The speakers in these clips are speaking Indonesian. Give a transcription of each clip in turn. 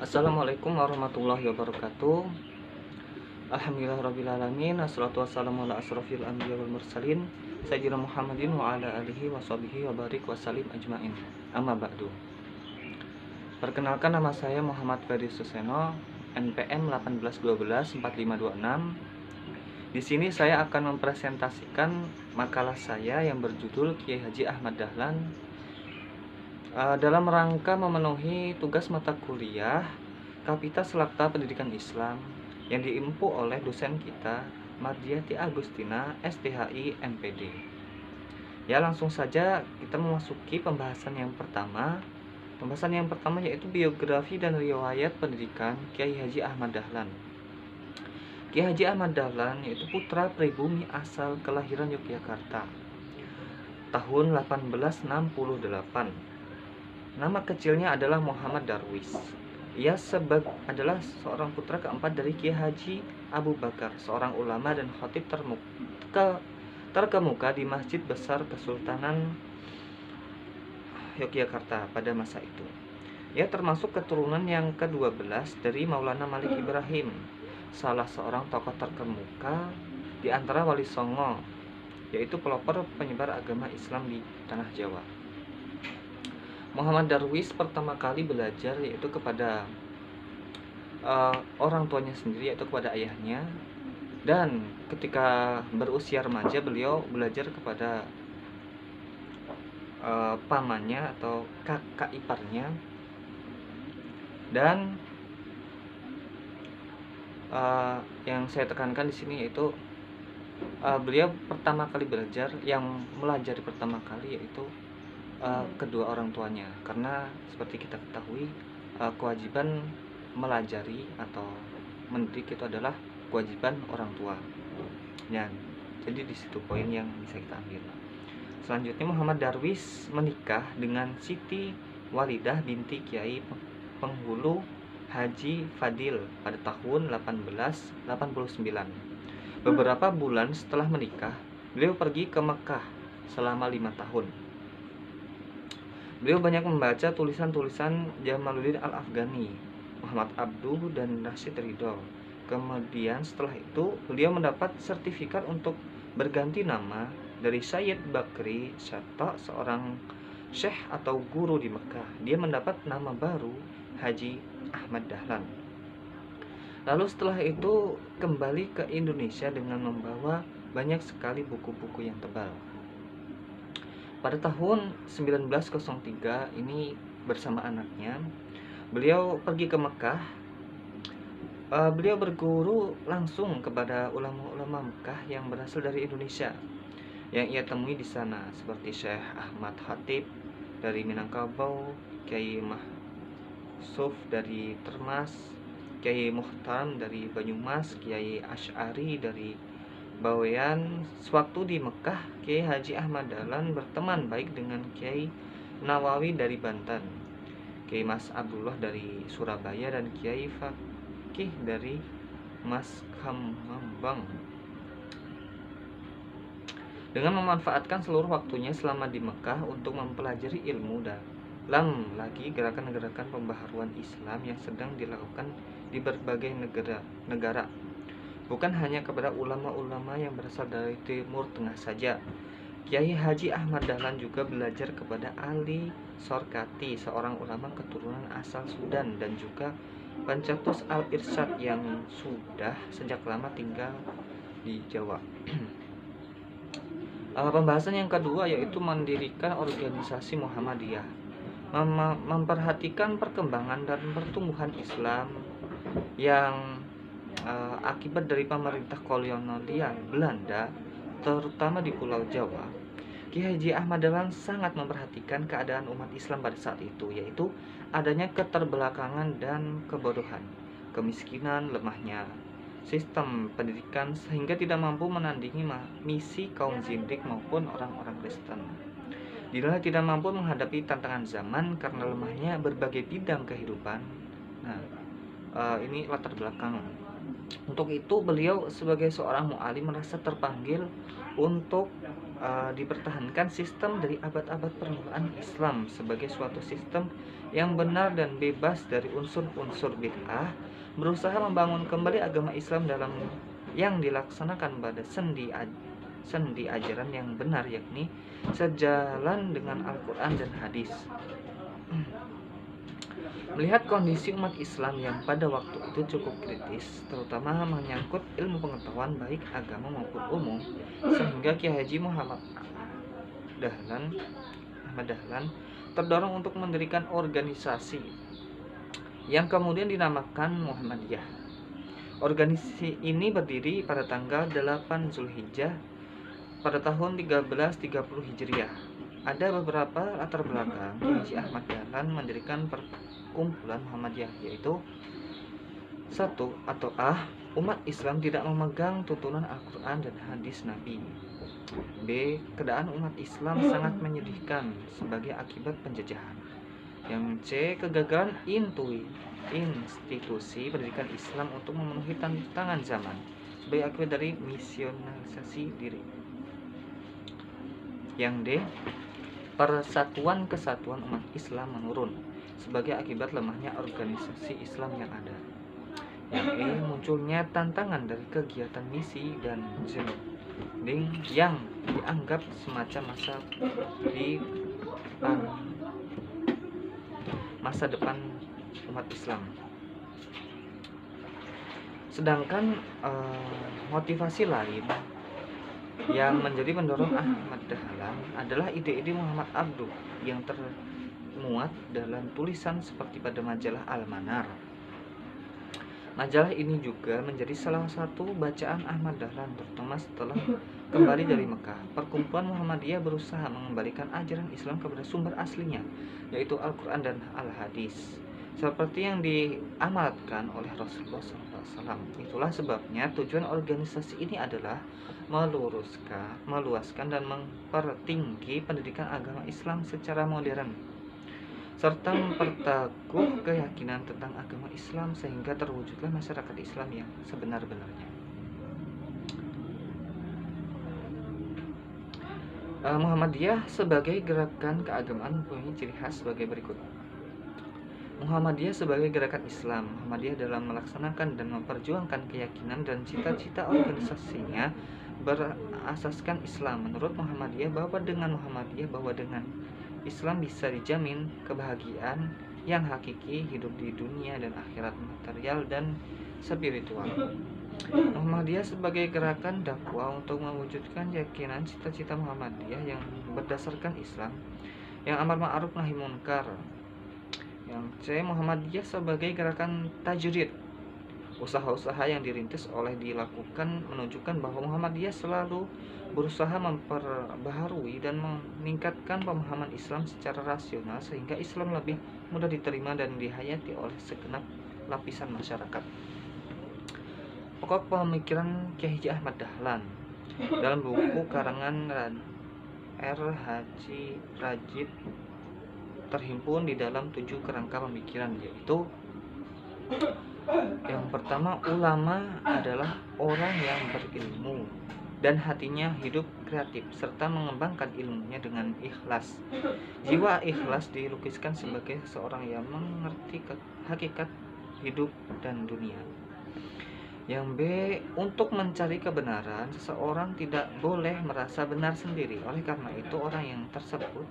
Assalamualaikum warahmatullahi wabarakatuh. Alhamdulillahirrabbilalamin. Assalatu wassalamu ala asrofil anbiya wal mursalin Sayyidina Muhammadin wa ala alihi wa sahbihi wa barik wa salim ajmain. Amma ba'du. Perkenalkan, nama saya Muhammad Ferry Suseno, NPM 18124526. Di sini saya akan mempresentasikan makalah saya yang berjudul Kiai Haji Ahmad Dahlan dalam rangka memenuhi tugas mata kuliah Kapita Selakta Pendidikan Islam yang diimpu oleh dosen kita, Mardiati Agustina, STHI, MPD. Ya, langsung saja kita memasuki pembahasan yang pertama. Pembahasan yang pertama yaitu biografi dan riwayat pendidikan Kiai Haji Ahmad Dahlan. Kiai Haji Ahmad Dahlan yaitu putra pribumi asal kelahiran Yogyakarta tahun 1868. Nama kecilnya adalah Muhammad Darwis. Ia adalah seorang putra keempat dari Kiai Haji Abu Bakar, seorang ulama dan khatib terkemuka di Masjid Besar Kesultanan Yogyakarta pada masa itu. Ia termasuk keturunan yang ke-12 dari Maulana Malik Ibrahim, salah seorang tokoh terkemuka di antara Wali Songo, yaitu pelopor penyebar agama Islam di tanah Jawa. Muhammad Darwis pertama kali belajar yaitu kepada orang tuanya sendiri, yaitu kepada ayahnya, dan ketika berusia remaja beliau belajar kepada pamannya atau kakak iparnya. Dan yang saya tekankan di sini yaitu beliau pertama kali belajar, yang melajari pertama kali yaitu kedua orang tuanya, karena seperti kita ketahui kewajiban melajari atau mendidik itu adalah kewajiban orang tua. Ya, jadi di situ poin yang bisa kita ambil. Selanjutnya, Muhammad Darwis menikah dengan Siti Walidah binti Kiai Penghulu Haji Fadil pada tahun 1889. Beberapa bulan setelah menikah, beliau pergi ke Mekah selama 5 tahun. Beliau banyak membaca tulisan-tulisan Jamaluddin Al-Afghani, Muhammad Abduh, dan Rashid Ridho. Kemudian setelah itu beliau mendapat sertifikat untuk berganti nama dari Sayyid Bakri Syatta, seorang syekh atau guru di Mekah. Dia mendapat nama baru Haji Ahmad Dahlan. Lalu setelah itu kembali ke Indonesia dengan membawa banyak sekali buku-buku yang tebal. Pada tahun 1903 ini bersama anaknya, beliau pergi ke Mekah. Beliau berguru langsung kepada ulama-ulama Mekah yang berasal dari Indonesia yang ia temui di sana, seperti Syekh Ahmad Khatib dari Minangkabau, Kiai Mahsuf dari Termas, Kiai Muhtaram dari Banyumas, Kiai Asy'ari dari Bawean. Sewaktu di Mekah, Kiai Haji Ahmad Dahlan berteman baik dengan Kiai Nawawi dari Banten, Kiai Mas Abdullah dari Surabaya, dan Kiai Fakih dari Mas Kamambang. Dengan memanfaatkan seluruh waktunya selama di Mekah untuk mempelajari ilmu dalam lagi gerakan-gerakan pembaharuan Islam yang sedang dilakukan di berbagai negara. Bukan hanya kepada ulama-ulama yang berasal dari Timur Tengah saja, Kiai Haji Ahmad Dahlan juga belajar kepada Ali Sorkati, seorang ulama keturunan asal Sudan, dan juga Pencetus Al-Irsyad yang sudah sejak lama tinggal di Jawa. Pembahasan yang kedua yaitu mendirikan organisasi Muhammadiyah, memperhatikan perkembangan dan pertumbuhan Islam yang akibat dari pemerintah kolonial Belanda, terutama di Pulau Jawa. Kiai Haji Ahmad Dahlan sangat memperhatikan keadaan umat Islam pada saat itu, yaitu adanya keterbelakangan dan kebodohan, kemiskinan, lemahnya sistem pendidikan sehingga tidak mampu menandingi misi kaum zindik maupun orang-orang Kristen. Dinilai tidak mampu menghadapi tantangan zaman karena lemahnya berbagai bidang kehidupan. Nah, ini latar belakang Untuk itu beliau sebagai seorang mu'alim merasa terpanggil untuk dipertahankan sistem dari abad-abad permulaan Islam sebagai suatu sistem yang benar dan bebas dari unsur-unsur bid'ah, berusaha membangun kembali agama Islam dalam yang dilaksanakan pada sendi ajaran yang benar, yakni sejalan dengan Al-Quran dan hadis. Melihat kondisi umat Islam yang pada waktu itu cukup kritis, terutama menyangkut ilmu pengetahuan baik agama maupun umum, sehingga Kiai Haji Muhammad Dahlan terdorong untuk mendirikan organisasi yang kemudian dinamakan Muhammadiyah. Organisasi ini berdiri pada tanggal 8 Zulhijjah pada tahun 1330 Hijriah. Ada beberapa latar belakang Haji Ahmad Dahlan mendirikan perkumpulan Muhammadiyah, yaitu 1. Umat Islam tidak memegang tuntunan Al-Quran dan hadis Nabi. B. Keadaan umat Islam sangat menyedihkan sebagai akibat penjajahan. Yang C. Kegagalan institusi pendidikan Islam untuk memenuhi tantangan zaman sebagai akibat dari misionarisasi diri. Yang D. Persatuan kesatuan umat Islam menurun sebagai akibat lemahnya organisasi Islam yang ada. Yang E. Munculnya tantangan dari kegiatan misi dan zending yang dianggap semacam masa depan umat Islam. Sedangkan motivasi lain yang menjadi pendorong Ahmad Dahlan adalah ide-ide Muhammad Abduh yang termuat dalam tulisan seperti pada majalah Al-Manar. Majalah ini juga menjadi salah satu bacaan Ahmad Dahlan, terutama setelah kembali dari Mekah. Perkumpulan Muhammadiyah berusaha mengembalikan ajaran Islam kepada sumber aslinya, yaitu Al-Quran dan Al-Hadis, seperti yang diamalkan oleh Rasulullah SAW. Itulah sebabnya tujuan organisasi ini adalah meluaskan dan mempertinggi pendidikan agama Islam secara modern, serta memperteguh keyakinan tentang agama Islam sehingga terwujudlah masyarakat Islam yang sebenar-benarnya. Muhammadiyah sebagai gerakan keagamaan mempunyai ciri khas sebagai berikut. Muhammadiyah sebagai gerakan Islam. Muhammadiyah dalam melaksanakan dan memperjuangkan keyakinan dan cita-cita organisasinya berasaskan Islam. Menurut Muhammadiyah bahwa dengan Islam bisa dijamin kebahagiaan yang hakiki, hidup di dunia dan akhirat, material dan spiritual. Muhammadiyah sebagai gerakan dakwah untuk mewujudkan keyakinan cita-cita Muhammadiyah yang berdasarkan Islam, yang amar ma'ruf nahi munkar. Yang C. Muhammadiyah sebagai gerakan tajrid. Usaha-usaha yang dirintis oleh dilakukan menunjukkan bahwa Muhammadiyah selalu berusaha memperbaharui dan meningkatkan pemahaman Islam secara rasional sehingga Islam lebih mudah diterima dan dihayati oleh segenap lapisan masyarakat. Pokok pemikiran Kiai Haji Ahmad Dahlan dalam buku karangan R. Haji Rajid terhimpun di dalam 7 kerangka pemikiran, yaitu yang pertama, ulama adalah orang yang berilmu dan hatinya hidup kreatif serta mengembangkan ilmunya dengan ikhlas. Jiwa ikhlas dilukiskan sebagai seorang yang mengerti hakikat hidup dan dunia. Yang B. Untuk mencari kebenaran, seseorang tidak boleh merasa benar sendiri. Oleh karena itu, orang yang tersebut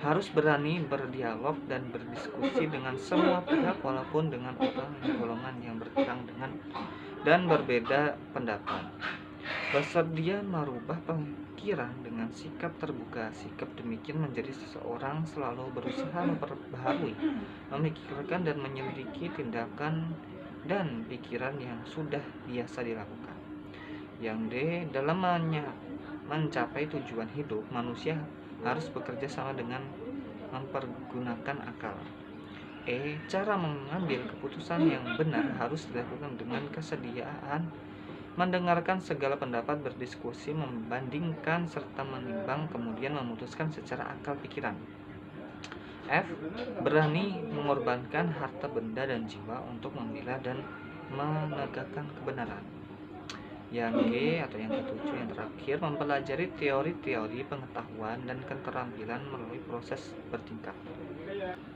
harus berani berdialog dan berdiskusi dengan semua pihak, walaupun dengan orang golongan yang berperang dengan dan berbeda pendapat. Bersedia merubah pemikiran dengan sikap terbuka. Sikap demikian menjadi seseorang selalu berusaha memperbaharui, memikirkan dan menyelidiki tindakan dan pikiran yang sudah biasa dilakukan. Yang D. Dalam mencapai tujuan hidup, manusia harus bekerja sama dengan mempergunakan akal. E. Cara mengambil keputusan yang benar harus dilakukan dengan kesediaan mendengarkan segala pendapat, berdiskusi, membandingkan serta menimbang, kemudian memutuskan secara akal pikiran. F. Berani mengorbankan harta benda dan jiwa untuk membela dan menegakkan kebenaran. Yang G atau yang ketujuh, yang terakhir, mempelajari teori-teori pengetahuan dan keterampilan melalui proses bertingkat.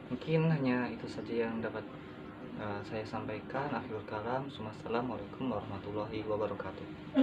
Mungkin hanya itu saja yang dapat saya sampaikan. Akhirul kalam. Wassalamualaikum warahmatullahi wabarakatuh.